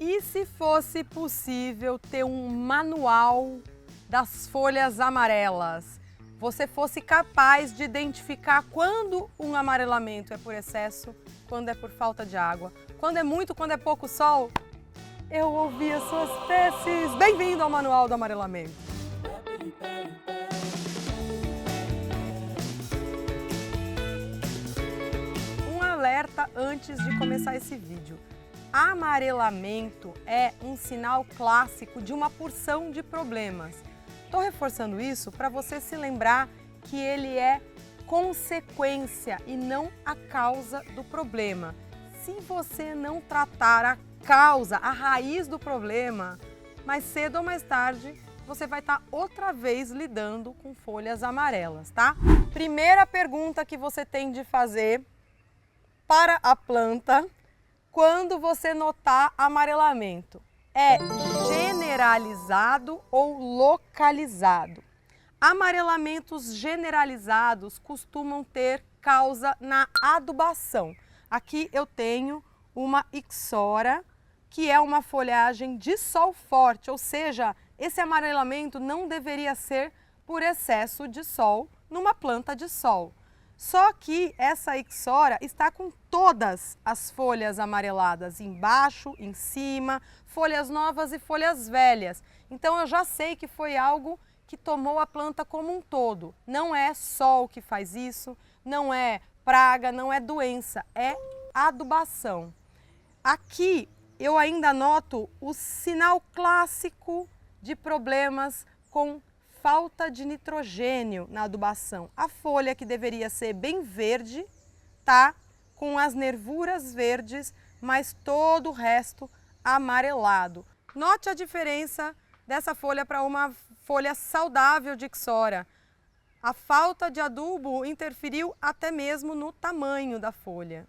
E se fosse possível ter um manual das folhas amarelas? Você fosse capaz de identificar quando um amarelamento é por excesso, quando é por falta de água, quando é muito, quando é pouco sol? Eu ouvi as suas preces. Bem-vindo ao Manual do Amarelamento. Um alerta antes de começar esse vídeo. Amarelamento é um sinal clássico de uma porção de problemas. Estou reforçando isso para você se lembrar que ele é consequência e não a causa do problema. Se você não tratar a causa, a raiz do problema, mais cedo ou mais tarde você vai estar outra vez lidando com folhas amarelas, tá? Primeira pergunta que você tem de fazer para a planta quando você notar amarelamento: é generalizado ou localizado? Amarelamentos generalizados costumam ter causa na adubação. Aqui eu tenho uma ixora, que é uma folhagem de sol forte, ou seja, esse amarelamento não deveria ser por excesso de sol numa planta de sol. Só que essa ixora está com todas as folhas amareladas, embaixo, em cima, folhas novas e folhas velhas. Então eu já sei que foi algo que tomou a planta como um todo. Não é sol que faz isso, não é praga, não é doença, é adubação. Aqui eu ainda noto o sinal clássico de problemas com falta de nitrogênio na adubação. A folha, que deveria ser bem verde, tá com as nervuras verdes, mas todo o resto amarelado. Note a diferença dessa folha para uma folha saudável de ixora. A falta de adubo interferiu até mesmo no tamanho da folha.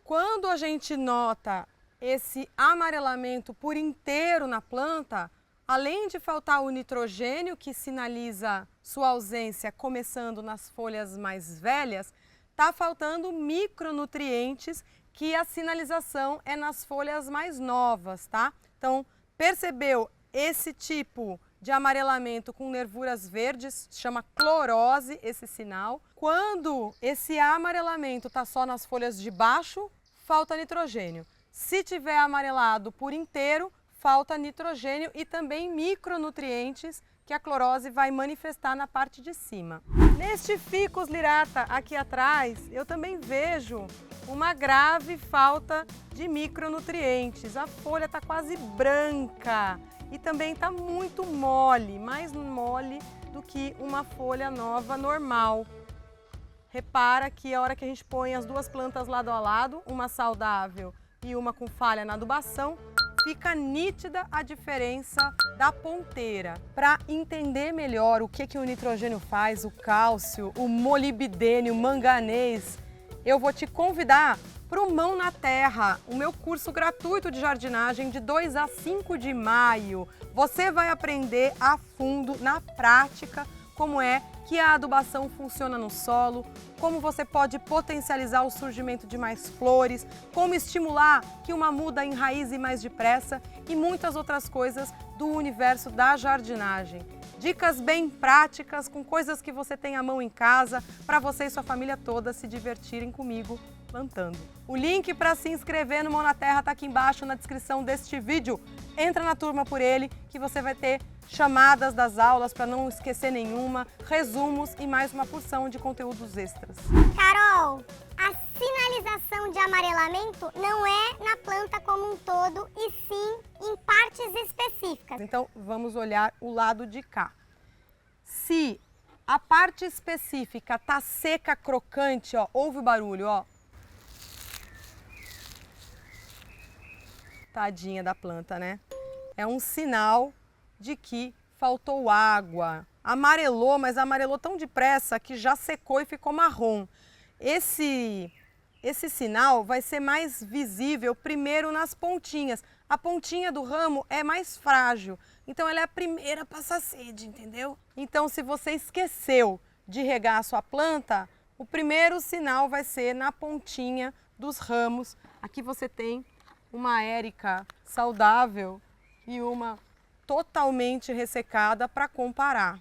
Quando a gente nota esse amarelamento por inteiro na planta, além de faltar o nitrogênio, que sinaliza sua ausência começando nas folhas mais velhas, está faltando micronutrientes, que a sinalização é nas folhas mais novas, tá? Então, percebeu esse tipo de amarelamento com nervuras verdes, chama clorose esse sinal. Quando esse amarelamento está só nas folhas de baixo, falta nitrogênio. Se tiver amarelado por inteiro, falta nitrogênio e também micronutrientes que a clorose vai manifestar na parte de cima. Neste ficus lyrata aqui atrás, eu também vejo uma grave falta de micronutrientes. A folha está quase branca e também está muito mole, mais mole do que uma folha nova normal. Repara que a hora que a gente põe as duas plantas lado a lado, uma saudável e uma com falha na adubação, fica nítida a diferença da ponteira. Para entender melhor o que o nitrogênio faz, o cálcio, o molibdênio, o manganês, eu vou te convidar para o Mão na Terra, o meu curso gratuito de jardinagem de 2 a 5 de maio. Você vai aprender a fundo, na prática, como é que a adubação funciona no solo, como você pode potencializar o surgimento de mais flores, como estimular que uma muda enraize mais depressa e muitas outras coisas do universo da jardinagem. Dicas bem práticas, com coisas que você tem à mão em casa, para você e sua família toda se divertirem comigo plantando. O link para se inscrever no Mão na Terra está aqui embaixo na descrição deste vídeo. Entra na turma por ele, que você vai ter chamadas das aulas para não esquecer nenhuma, resumos e mais uma porção de conteúdos extras. Carol, a sinalização de amarelamento não é na planta como um todo, e sim em partes específicas. Então vamos olhar o lado de cá. Se a parte específica está seca, crocante, ó, ouve o barulho, ó. Tadinha da planta, né? É um sinal de que faltou água. Amarelou, mas amarelou tão depressa que já secou e ficou marrom. Esse sinal vai ser mais visível primeiro nas pontinhas. A pontinha do ramo é mais frágil, então ela é a primeira a passar sede, entendeu? Então, se você esqueceu de regar a sua planta, o primeiro sinal vai ser na pontinha dos ramos. Aqui você tem uma érica saudável e uma totalmente ressecada para comparar.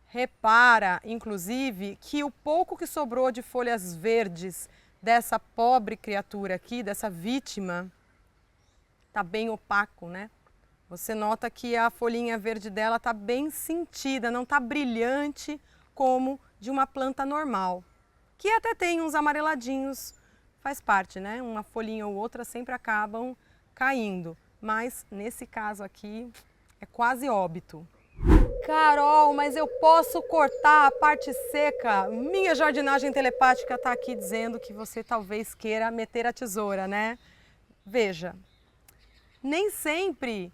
Repara, inclusive, que o pouco que sobrou de folhas verdes dessa pobre criatura aqui, dessa vítima, tá bem opaco, né? Você nota que a folhinha verde dela tá bem sentida, não tá brilhante como de uma planta normal, que até tem uns amareladinhos, faz parte, né? Uma folhinha ou outra sempre acabam caindo, mas nesse caso aqui é quase óbito. Carol, mas eu posso cortar a parte seca? Minha jardinagem telepática está aqui dizendo que você talvez queira meter a tesoura, né? Veja, nem sempre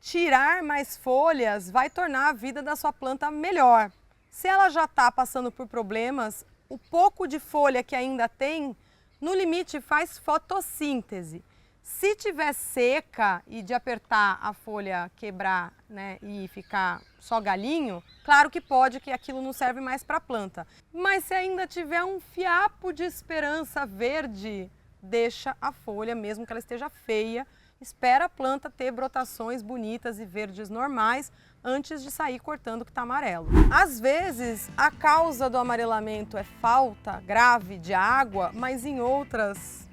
tirar mais folhas vai tornar a vida da sua planta melhor. Se ela já está passando por problemas, o pouco de folha que ainda tem, no limite faz fotossíntese. Se tiver seca e de apertar a folha quebrar, né, e ficar só galinho, claro que pode, que aquilo não serve mais para a planta. Mas se ainda tiver um fiapo de esperança verde, deixa a folha, mesmo que ela esteja feia, espera a planta ter brotações bonitas e verdes normais antes de sair cortando o que está amarelo. Às vezes, a causa do amarelamento é falta grave de água, mas em outras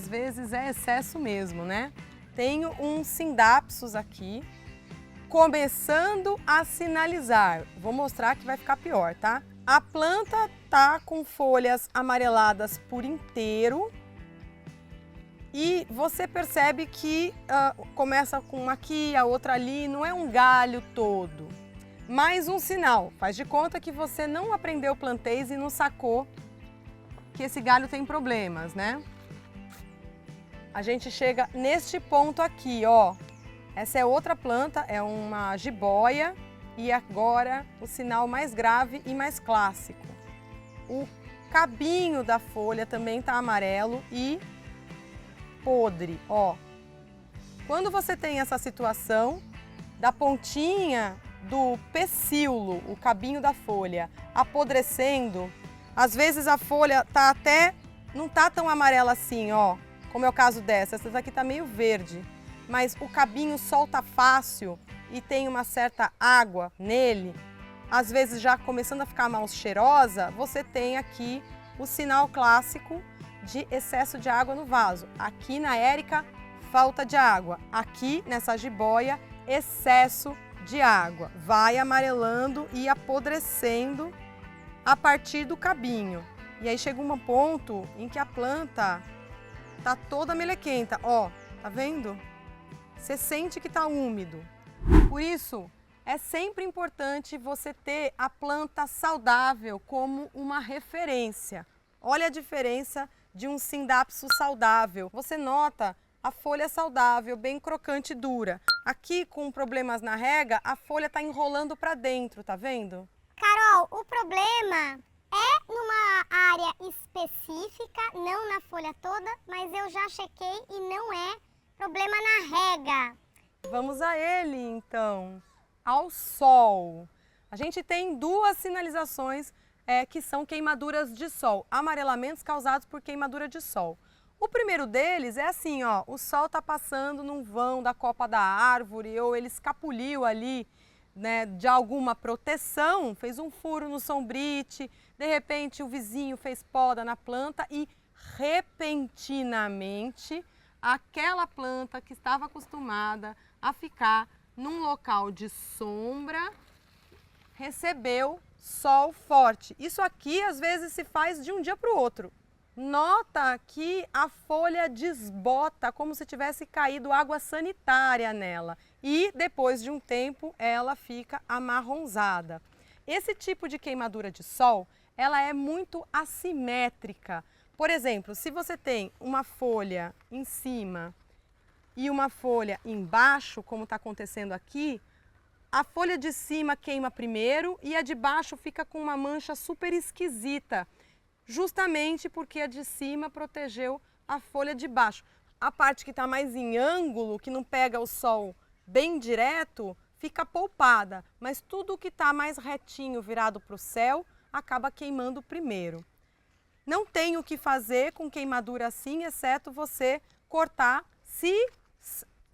vezes é excesso mesmo, né? Tenho um Scindapsus aqui, começando a sinalizar. Vou mostrar que vai ficar pior, tá? A planta tá com folhas amareladas por inteiro e você percebe que começa com uma aqui, a outra ali, não é um galho todo. Mais um sinal, faz de conta que você não aprendeu plantês e não sacou que esse galho tem problemas, né? A gente chega neste ponto aqui, ó. Essa é outra planta, é uma jiboia e agora o sinal mais grave e mais clássico. O cabinho da folha também tá amarelo e podre, ó. Quando você tem essa situação da pontinha do pecíolo, o cabinho da folha, apodrecendo, às vezes a folha tá até, não tá tão amarela assim, ó. Como é o caso dessa, essa daqui está meio verde, mas o cabinho solta fácil e tem uma certa água nele, às vezes já começando a ficar mal cheirosa, você tem aqui o sinal clássico de excesso de água no vaso. Aqui na érica, falta de água. Aqui nessa jiboia, excesso de água. Vai amarelando e apodrecendo a partir do cabinho. E aí chega um ponto em que a planta tá toda melequenta, ó, tá vendo? Você sente que tá úmido. Por isso, é sempre importante você ter a planta saudável como uma referência. Olha a diferença de um Scindapsus saudável. Você nota a folha saudável, bem crocante e dura. Aqui, com problemas na rega, a folha tá enrolando para dentro, tá vendo? Carol, o problema é numa área específica, não na folha toda, mas eu já chequei e não é problema na rega. Vamos a ele, então, ao sol. A gente tem duas sinalizações que são queimaduras de sol, amarelamentos causados por queimadura de sol. O primeiro deles é assim, ó, o sol está passando num vão da copa da árvore ou ele escapuliu ali, né, de alguma proteção, fez um furo no sombrite, de repente o vizinho fez poda na planta e repentinamente aquela planta que estava acostumada a ficar num local de sombra recebeu sol forte. Isso aqui às vezes se faz de um dia para o outro. Nota que a folha desbota como se tivesse caído água sanitária nela e depois de um tempo ela fica amarronzada. Esse tipo de queimadura de sol, ela é muito assimétrica. Por exemplo, se você tem uma folha em cima e uma folha embaixo, como está acontecendo aqui, a folha de cima queima primeiro e a de baixo fica com uma mancha super esquisita, justamente porque a de cima protegeu a folha de baixo. A parte que está mais em ângulo, que não pega o sol bem direto, fica poupada, mas tudo que está mais retinho, virado para o céu, acaba queimando primeiro. Não tem o que fazer com queimadura assim, exceto você cortar se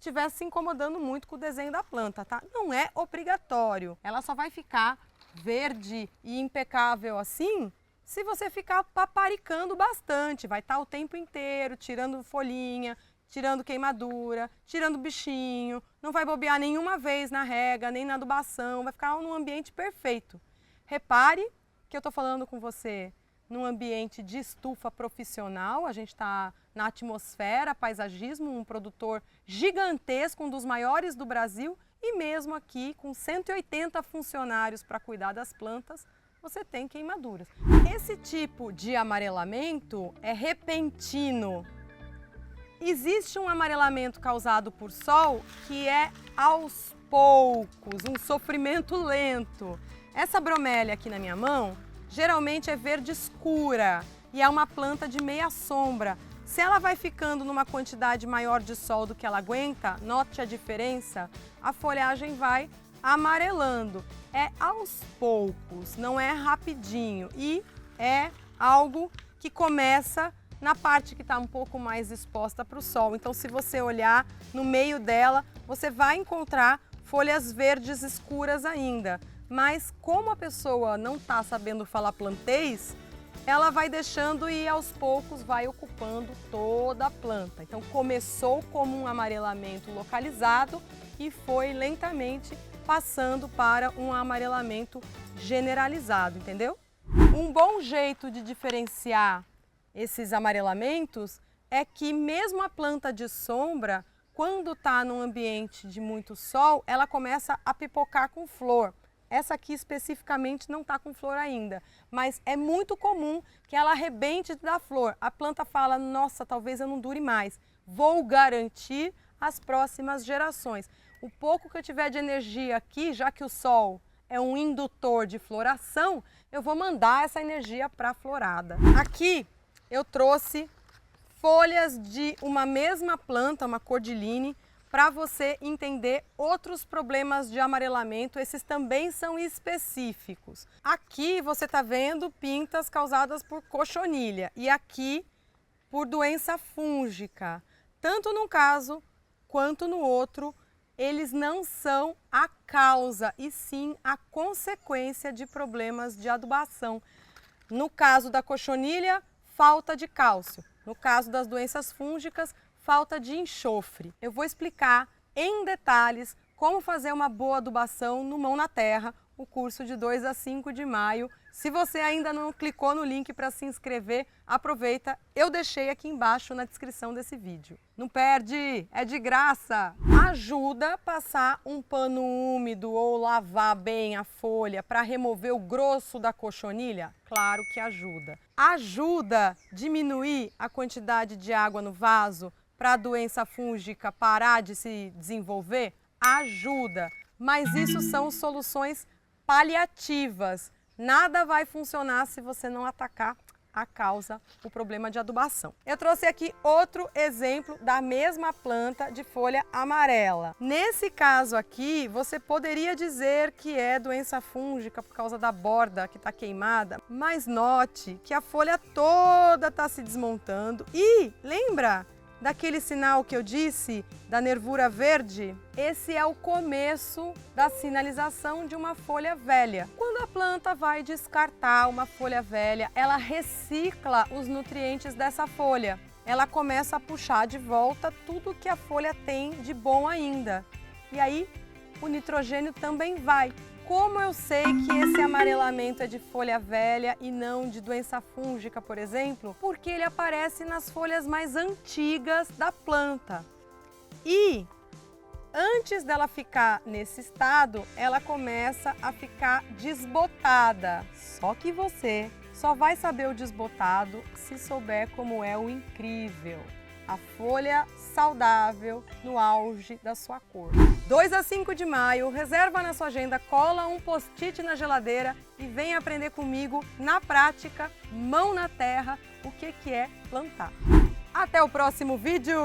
estiver se incomodando muito com o desenho da planta, tá? Não é obrigatório. Ela só vai ficar verde e impecável assim se você ficar paparicando bastante. Vai estar o tempo inteiro tirando folhinha, tirando queimadura, tirando bichinho. Não vai bobear nenhuma vez na rega, nem na adubação. Vai ficar num ambiente perfeito. Repare que eu estou falando com você num ambiente de estufa profissional. A gente está na Atmosfera Paisagismo, um produtor gigantesco, um dos maiores do Brasil, e mesmo aqui com 180 funcionários para cuidar das plantas, você tem queimaduras. Esse tipo de amarelamento é repentino. Existe um amarelamento causado por sol que é aos poucos, um sofrimento lento. Essa bromélia aqui na minha mão geralmente é verde escura e é uma planta de meia sombra. Se ela vai ficando numa quantidade maior de sol do que ela aguenta, note a diferença, a folhagem vai amarelando. É aos poucos, não é rapidinho, e é algo que começa na parte que está um pouco mais exposta para o sol. Então, se você olhar no meio dela, você vai encontrar folhas verdes escuras ainda. Mas como a pessoa não está sabendo falar plantês, ela vai deixando e aos poucos vai ocupando toda a planta. Então começou como um amarelamento localizado e foi lentamente passando para um amarelamento generalizado, entendeu? Um bom jeito de diferenciar esses amarelamentos é que mesmo a planta de sombra, quando está num ambiente de muito sol, ela começa a pipocar com flor. Essa aqui especificamente não está com flor ainda, mas é muito comum que ela arrebente da flor. A planta fala, nossa, talvez eu não dure mais, vou garantir as próximas gerações. O pouco que eu tiver de energia aqui, já que o sol é um indutor de floração, eu vou mandar essa energia para a florada. Aqui eu trouxe folhas de uma mesma planta, uma cordyline, para você entender outros problemas de amarelamento. Esses também são específicos. Aqui você está vendo pintas causadas por cochonilha e aqui por doença fúngica. Tanto num caso quanto no outro, eles não são a causa e sim a consequência de problemas de adubação. No caso da cochonilha, falta de cálcio. No caso das doenças fúngicas, falta de enxofre. Eu vou explicar em detalhes como fazer uma boa adubação no Mão na Terra, o curso de 2 a 5 de maio. Se você ainda não clicou no link para se inscrever, aproveita, eu deixei aqui embaixo na descrição desse vídeo. Não perde, é de graça! Ajuda a passar um pano úmido ou lavar bem a folha para remover o grosso da cochonilha? Claro que ajuda. Ajuda a diminuir a quantidade de água no vaso para a doença fúngica parar de se desenvolver? Ajuda, mas isso são soluções paliativas. Nada vai funcionar se você não atacar a causa, o problema de adubação. Eu trouxe aqui outro exemplo da mesma planta de folha amarela. Nesse caso aqui, você poderia dizer que é doença fúngica por causa da borda que está queimada, mas note que a folha toda está se desmontando e lembra daquele sinal que eu disse, da nervura verde? Esse é o começo da sinalização de uma folha velha. Quando a planta vai descartar uma folha velha, ela recicla os nutrientes dessa folha. Ela começa a puxar de volta tudo que a folha tem de bom ainda. E aí, o nitrogênio também vai. Como eu sei que esse amarelamento é de folha velha e não de doença fúngica, por exemplo? Porque ele aparece nas folhas mais antigas da planta. E antes dela ficar nesse estado, ela começa a ficar desbotada. Só que você só vai saber o desbotado se souber como é o incrível. A folha saudável no auge da sua cor. 2 a 5 de maio, reserva na sua agenda, cola um post-it na geladeira e vem aprender comigo na prática, mão na terra, o que é plantar. Até o próximo vídeo!